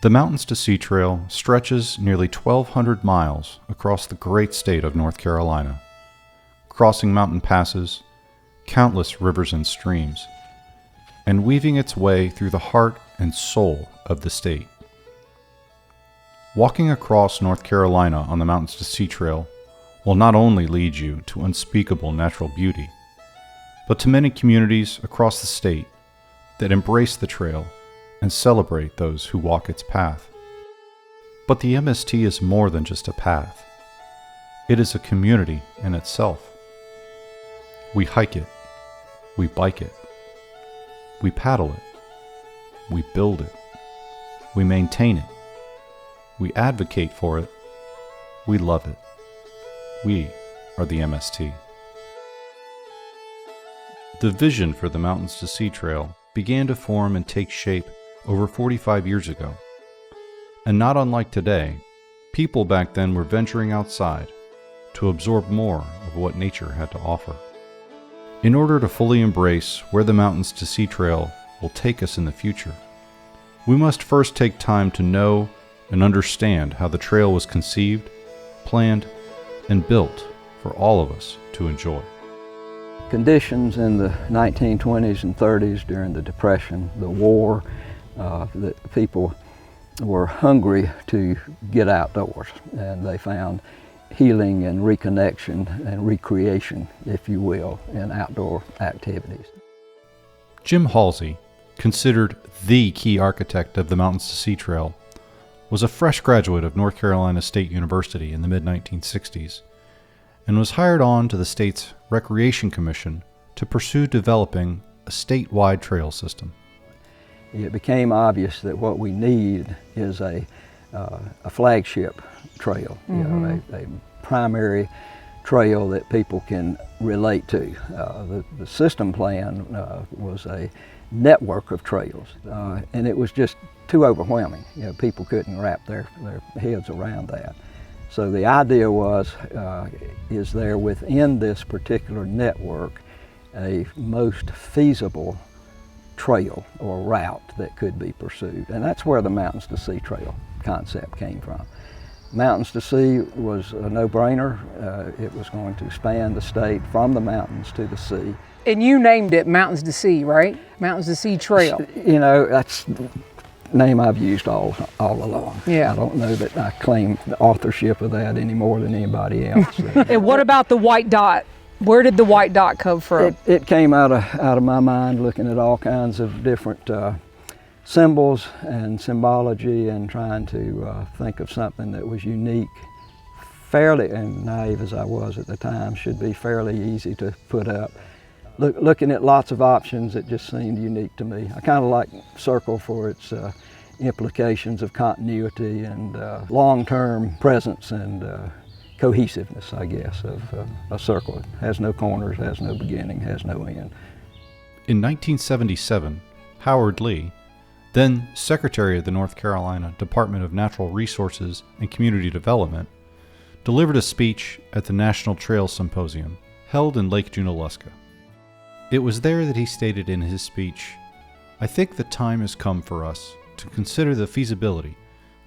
The Mountains to Sea Trail stretches nearly 1,200 miles across the great state of North Carolina, crossing mountain passes, countless rivers and streams, and weaving its way through the heart and soul of the state. Walking across North Carolina on the Mountains to Sea Trail will not only lead you to unspeakable natural beauty, but to many communities across the state that embrace the trail and celebrate those who walk its path. But the MST is more than just a path. It is a community in itself. We hike it, we bike it, we paddle it, we build it, we maintain it, we advocate for it, we love it. We are the MST. The vision for the Mountains to Sea Trail began to form and take shape over 45 years ago. And not unlike today, people back then were venturing outside to absorb more of what nature had to offer. In order to fully embrace where the Mountains to Sea Trail will take us in the future, we must first take time to know and understand how the trail was conceived, planned, and built for all of us to enjoy. Conditions in the 1920s and 30s during the Depression, the war, that people were hungry to get outdoors, and they found healing and reconnection and recreation, if you will, in outdoor activities. Jim Halsey, considered the key architect of the Mountains to Sea Trail, was a fresh graduate of North Carolina State University in the mid-1960s and was hired on to the state's Recreation Commission to pursue developing a statewide trail system. It became obvious that what we need is a flagship trail, a primary trail that people can relate to. The system plan was a network of trails, and it was just too overwhelming. People couldn't wrap their heads around that. So the idea was, is there within this particular network a most feasible trail or route that could be pursued? And that's where the Mountains to Sea Trail concept came from. Mountains to Sea was a no-brainer. It was going to span the state from the mountains to the sea. And you named it Mountains to Sea, right? Mountains to Sea Trail. You know, that's the name I've used all along. Yeah. I don't know that I claim the authorship of that any more than anybody else. And what about the white dot? Where did the white dot come from? It came out of my mind, looking at all kinds of different symbols and symbology, and trying to think of something that was unique, fairly, and naive as I was at the time, should be fairly easy to put up. Looking at lots of options, it just seemed unique to me. I kind of like Circle for its implications of continuity and long-term presence and cohesiveness, I guess, of a circle. It has no corners, has no beginning, has no end. In 1977, Howard Lee, then Secretary of the North Carolina Department of Natural Resources and Community Development, delivered a speech at the National Trail Symposium held in Lake Junaluska. It was there that he stated in his speech, "I think the time has come for us to consider the feasibility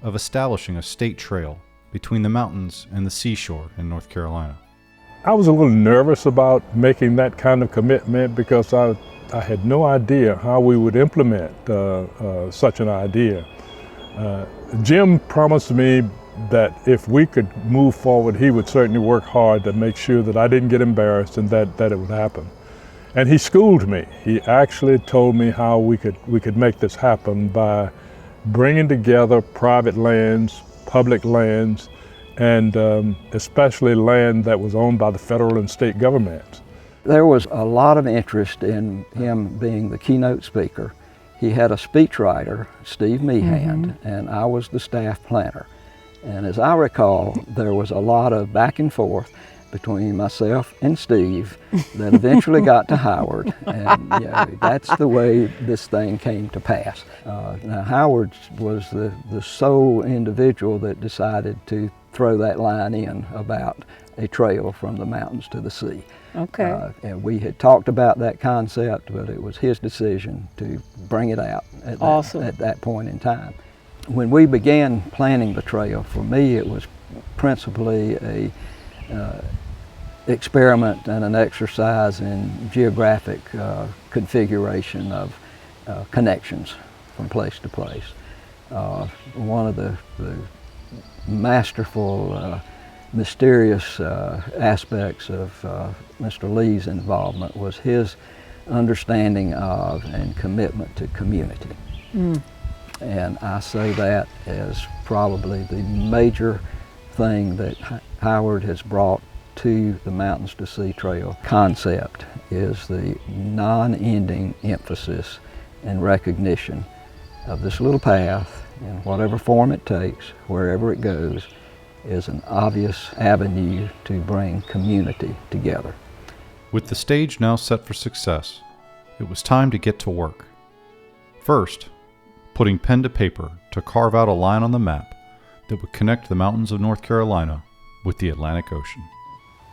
of establishing a state trail between the mountains and the seashore in North Carolina." I was a little nervous about making that kind of commitment because I had no idea how we would implement such an idea. Jim promised me that if we could move forward, he would certainly work hard to make sure that I didn't get embarrassed and that it would happen. And he schooled me. He actually told me how we could make this happen by bringing together private lands, public lands, and especially land that was owned by the federal and state governments. There was a lot of interest in him being the keynote speaker. He had a speechwriter, Steve Meehan, and I was the staff planner. And as I recall, there was a lot of back and forth between myself and Steve that eventually got to Howard. And that's the way this thing came to pass. Now Howard was the sole individual that decided to throw that line in about a trail from the mountains to the sea. Okay. And we had talked about that concept, but it was his decision to bring it out at that point in time. When we began planning the trail, for me it was principally a experiment and an exercise in geographic configuration of connections from place to place. One of the masterful, mysterious aspects of Mr. Lee's involvement was his understanding of and commitment to community. And I say that as probably the major thing that Howard has brought to the Mountains to Sea Trail concept is the non-ending emphasis and recognition of this little path, in whatever form it takes, wherever it goes, is an obvious avenue to bring community together. With the stage now set for success, it was time to get to work. First, putting pen to paper to carve out a line on the map that would connect the mountains of North Carolina with the Atlantic Ocean.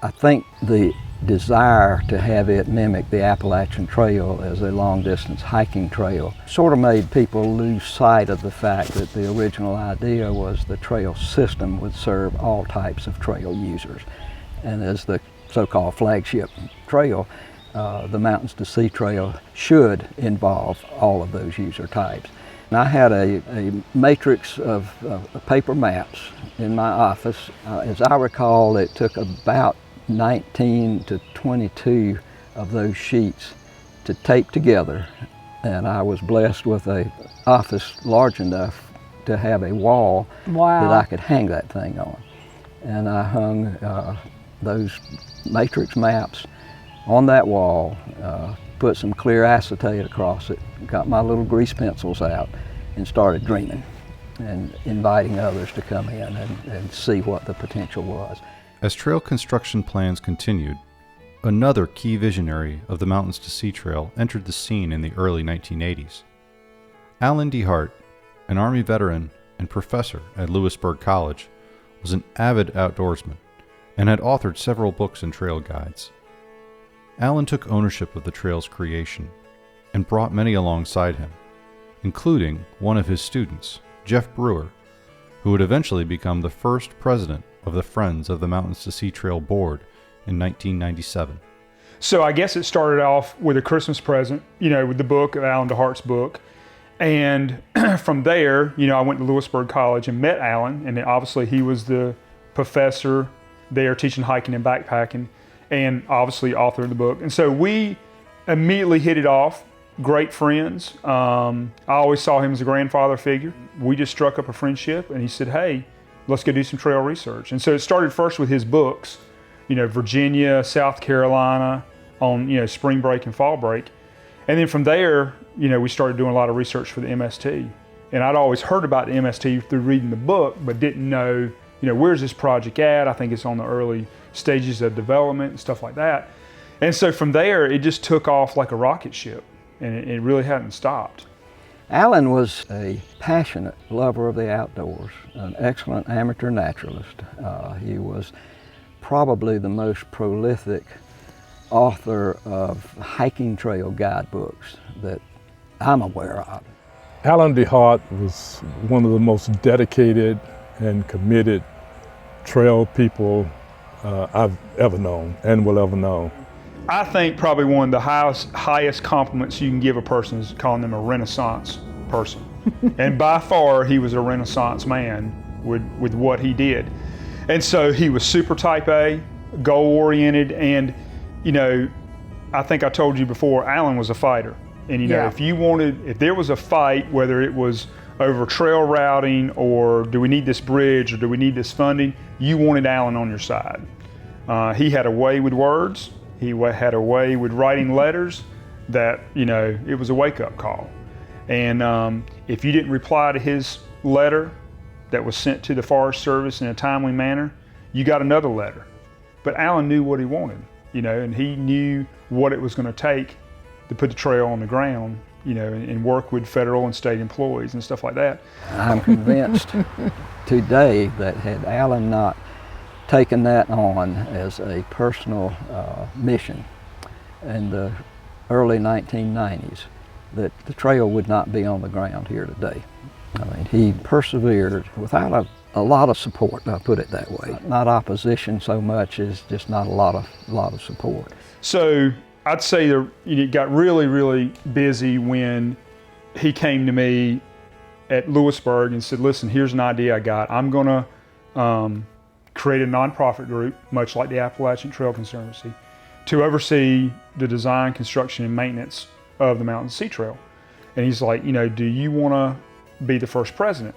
I think the desire to have it mimic the Appalachian Trail as a long-distance hiking trail sort of made people lose sight of the fact that the original idea was the trail system would serve all types of trail users. And as the so-called flagship trail, the Mountains to Sea Trail should involve all of those user types. And I had a matrix of paper maps in my office. As I recall, it took about 19 to 22 of those sheets to tape together, and I was blessed with an office large enough to have a wall that I could hang that thing on. And I hung those matrix maps on that wall, put some clear acetate across it, got my little grease pencils out, and started dreaming and inviting others to come in and see what the potential was. As trail construction plans continued, another key visionary of the Mountains to Sea Trail entered the scene in the early 1980s. D Hart, an Army veteran and professor at Lewisburg College, was an avid outdoorsman and had authored several books and trail guides. Alan took ownership of the trail's creation and brought many alongside him, including one of his students, Jeff Brewer, who would eventually become the first president of the Friends of the Mountains to Sea Trail Board in 1997. So I guess it started off with a Christmas present, with the book, Alan DeHart's book. And from there, I went to Lewisburg College and met Alan, and obviously he was the professor there teaching hiking and backpacking, and obviously authored the book. And so we immediately hit it off, great friends. I always saw him as a grandfather figure. We just struck up a friendship, and he said, hey, let's go do some trail research. And so it started first with his books, Virginia, South Carolina, on, spring break and fall break. And then from there, we started doing a lot of research for the MST. And I'd always heard about the MST through reading the book, but didn't know, where's this project at? I think it's on the early stages of development and stuff like that. And so from there, it just took off like a rocket ship, and it really hadn't stopped. Alan was a passionate lover of the outdoors, an excellent amateur naturalist. He was probably the most prolific author of hiking trail guidebooks that I'm aware of. Alan D Hart was one of the most dedicated and committed trail people I've ever known and will ever know. I think probably one of the highest compliments you can give a person is calling them a Renaissance person. And by far, he was a Renaissance man with what he did. And so he was super type A, goal-oriented, and I think I told you before, Alan was a fighter. And if there was a fight, whether it was over trail routing or do we need this bridge or do we need this funding, you wanted Alan on your side. He had a way with words. He had a way with writing letters that, it was a wake-up call. And if you didn't reply to his letter that was sent to the Forest Service in a timely manner, you got another letter. But Alan knew what he wanted, and he knew what it was going to take to put the trail on the ground, and work with federal and state employees and stuff like that. I'm convinced today that had Alan not taken that on as a personal mission in the early 1990s, that the trail would not be on the ground here today. I mean, he persevered without a lot of support, I'll put it that way. Not opposition so much as just not a lot of support. So I'd say it got really, really busy when he came to me at Lewisburg and said, listen, here's an idea I got. I'm gonna create a nonprofit group, much like the Appalachian Trail Conservancy, to oversee the design, construction, and maintenance of the Mountain Sea Trail. And he's like, do you wanna be the first president?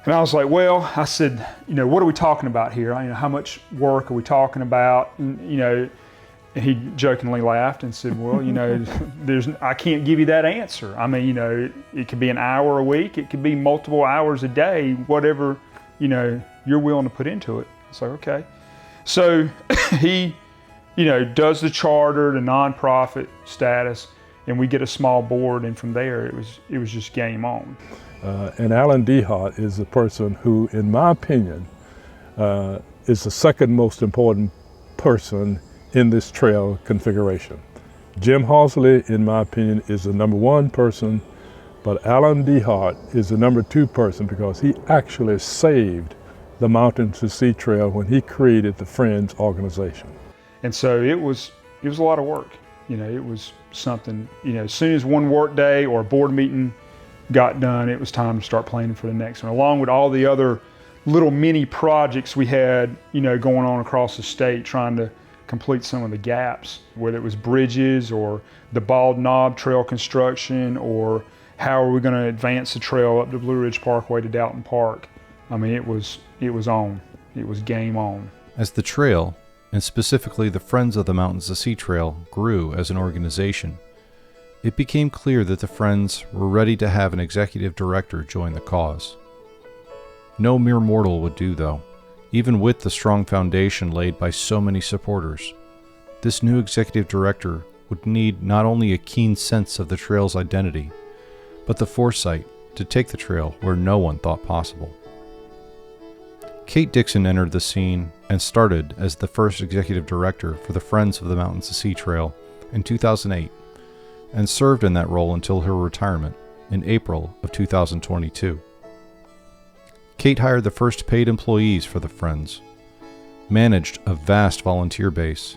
And I was like, well, I said, what are we talking about here? How much work are we talking about? And he jokingly laughed and said, well, I can't give you that answer. I mean, it could be an hour a week, it could be multiple hours a day, whatever, you're willing to put into it. It's like, okay. So he, does the charter, the nonprofit status, and we get a small board, and from there it was just game on. And Alan D Hart is the person who, in my opinion, is the second most important person in this trail configuration. Jim Halsey, in my opinion, is the number one person, but Alan D Hart is the number two person because he actually saved the Mountain to Sea Trail when he created the Friends organization. And so it was a lot of work. It was something, as soon as one work day or a board meeting got done, it was time to start planning for the next one, along with all the other little mini projects we had, going on across the state, trying to complete some of the gaps, whether it was bridges or the Bald Knob Trail construction, or how are we going to advance the trail up the Blue Ridge Parkway to Dalton Park. I mean, it was on. It was game on. As the trail, and specifically the Friends of the Mountains to Sea Trail, grew as an organization, it became clear that the Friends were ready to have an executive director join the cause. No mere mortal would do, though. Even with the strong foundation laid by so many supporters, this new executive director would need not only a keen sense of the trail's identity, but the foresight to take the trail where no one thought possible. Kate Dixon entered the scene and started as the first executive director for the Friends of the Mountains to Sea Trail in 2008, and served in that role until her retirement in April of 2022. Kate hired the first paid employees for the Friends, managed a vast volunteer base,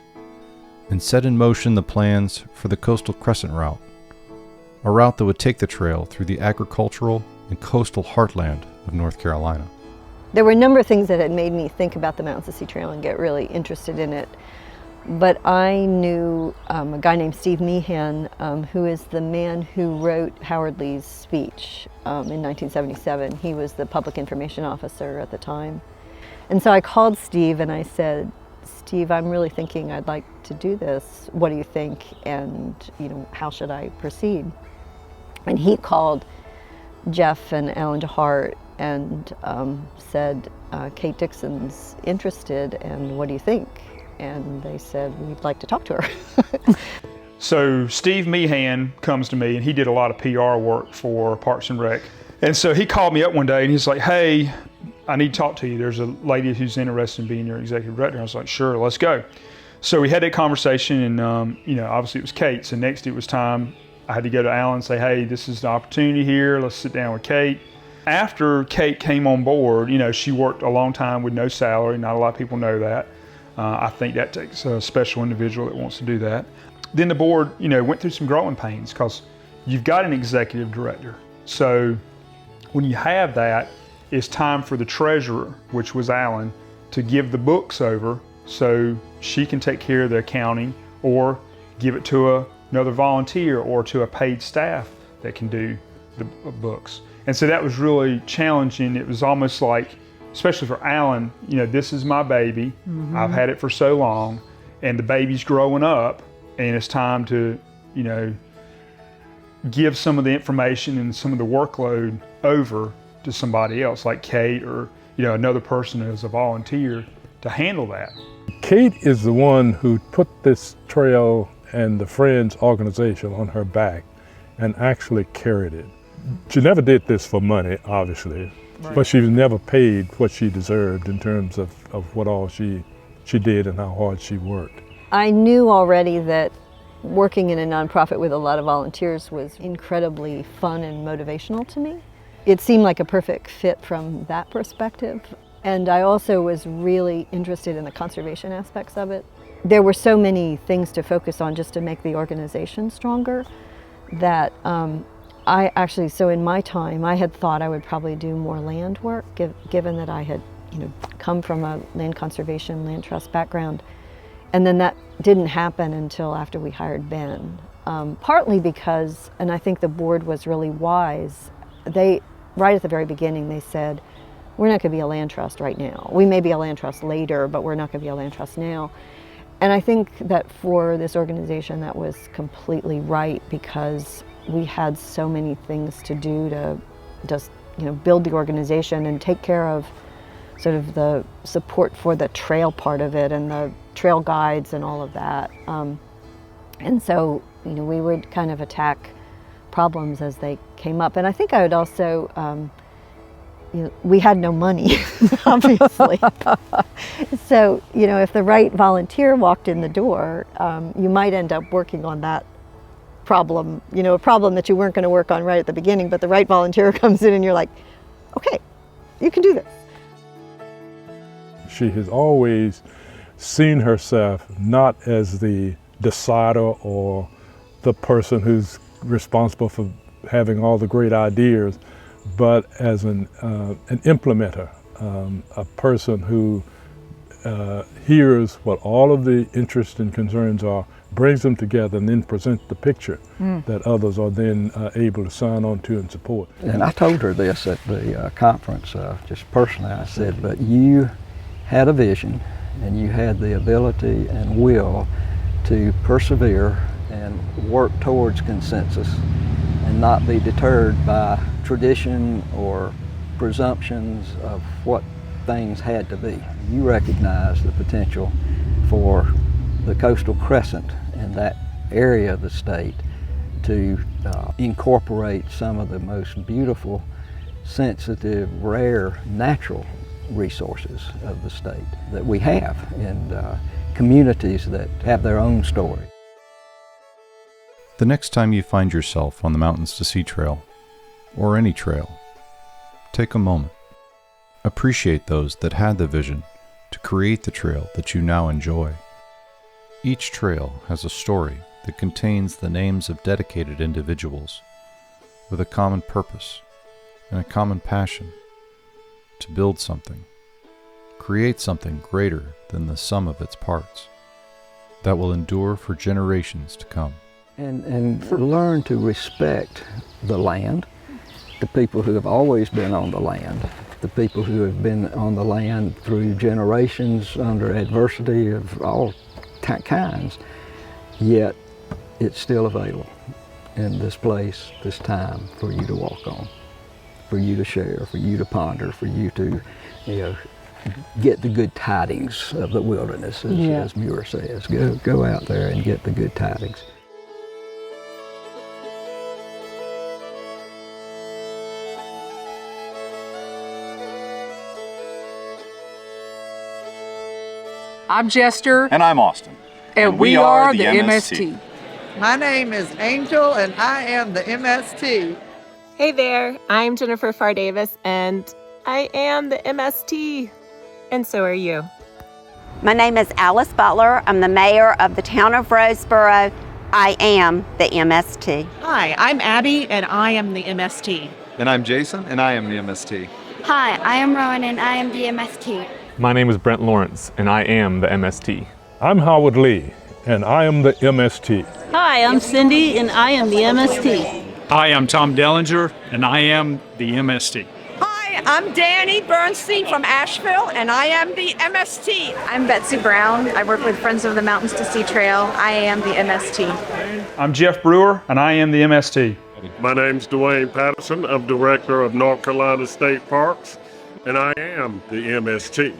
and set in motion the plans for the Coastal Crescent Route, a route that would take the trail through the agricultural and coastal heartland of North Carolina. There were a number of things that had made me think about the Mountains to Sea Trail and get really interested in it. But I knew a guy named Steve Meehan, who is the man who wrote Howard Lee's speech in 1977. He was the public information officer at the time. And so I called Steve and I said, Steve, I'm really thinking I'd like to do this. What do you think? And how should I proceed? And he called Jeff and Alan D Hart and said, Kate Dixon's interested, and what do you think? And they said, we'd like to talk to her. So Steve Meehan comes to me, and he did a lot of PR work for Parks and Rec. And so he called me up one day and he's like, hey, I need to talk to you. There's a lady who's interested in being your executive director. I was like, sure, let's go. So we had that conversation, and obviously it was Kate. So next it was time, I had to go to Alan and say, hey, this is the opportunity here. Let's sit down with Kate. After Kate came on board, she worked a long time with no salary. Not a lot of people know that. I think that takes a special individual that wants to do that. Then the board, went through some growing pains because you've got an executive director. So when you have that, it's time for the treasurer, which was Alan, to give the books over so she can take care of the accounting or give it to another volunteer or to a paid staff that can do the books. And so that was really challenging. It was almost like, especially for Alan, this is my baby. Mm-hmm. I've had it for so long, and the baby's growing up, and it's time to, give some of the information and some of the workload over to somebody else, like Kate or, another person as a volunteer to handle that. Kate is the one who put this trail and the Friends organization on her back and actually carried it. She never did this for money, obviously. Right. But she was never paid what she deserved in terms of what all she did and how hard she worked. I knew already that working in a nonprofit with a lot of volunteers was incredibly fun and motivational to me. it seemed like a perfect fit from that perspective. And I also was really interested in the conservation aspects of it. There were so many things to focus on just to make the organization stronger that I actually, so in my time, I had thought I would probably do more land work, given that I had, come from a land conservation, land trust background. And then that didn't happen until after we hired Ben. Partly because, and I think the board was really wise, right at the very beginning, they said, we're not going to be a land trust right now. We may be a land trust later, but we're not going to be a land trust now. And I think that for this organization, that was completely right, because we had so many things to do to just, build the organization and take care of sort of the support for the trail part of it and the trail guides and all of that. And so, we would kind of attack problems as they came up. And I think I would also, we had no money, obviously. So, if the right volunteer walked in the door, you might end up working on that problem, a problem that you weren't going to work on right at the beginning, but the right volunteer comes in and you're like, okay, you can do this. She has always seen herself not as the decider or the person who's responsible for having all the great ideas, but as an implementer, a person who hears what all of the interests and concerns are, brings them together, and then presents the picture that others are then able to sign on to and support. And I told her this at the conference, just personally. I said, but you had a vision and you had the ability and will to persevere and work towards consensus and not be deterred by tradition or presumptions of what things had to be. You recognize the potential for the coastal crescent and that area of the state to incorporate some of the most beautiful, sensitive, rare, natural resources of the state that we have, and communities that have their own story. The next time you find yourself on the Mountains to Sea Trail, or any trail, take a moment. Appreciate those that had the vision to create the trail that you now enjoy. Each trail has a story that contains the names of dedicated individuals with a common purpose and a common passion to build something, create something greater than the sum of its parts that will endure for generations to come. And learn to respect the land, the people who have always been on the land, the people who have been on the land through generations under adversity of all kinds, yet it's still available in this place, this time, for you to walk on, for you to share, for you to ponder, for you to, get the good tidings of the wilderness, as Muir says. Go out there and get the good tidings. I'm Jester. And I'm Austin. And we are the MST. My name is Angel, and I am the MST. Hey there, I'm Jennifer Farr Davis, and I am the MST. And so are you. My name is Alice Butler. I'm the mayor of the town of Roseboro. I am the MST. Hi, I'm Abby, and I am the MST. And I'm Jason, and I am the MST. Hi, I am Rowan, and I am the MST. My name is Brent Lawrence, and I am the MST. I'm Howard Lee, and I am the MST. Hi, I'm Cindy, and I am the MST. Hi, I'm Tom Dellinger, and I am the MST. Hi, I'm Danny Bernstein from Asheville, and I am the MST. I'm Betsy Brown. I work with Friends of the Mountains to Sea Trail. I am the MST. I'm Jeff Brewer, and I am the MST. My name's Dwayne Patterson. I'm Director of North Carolina State Parks, and I am the MST.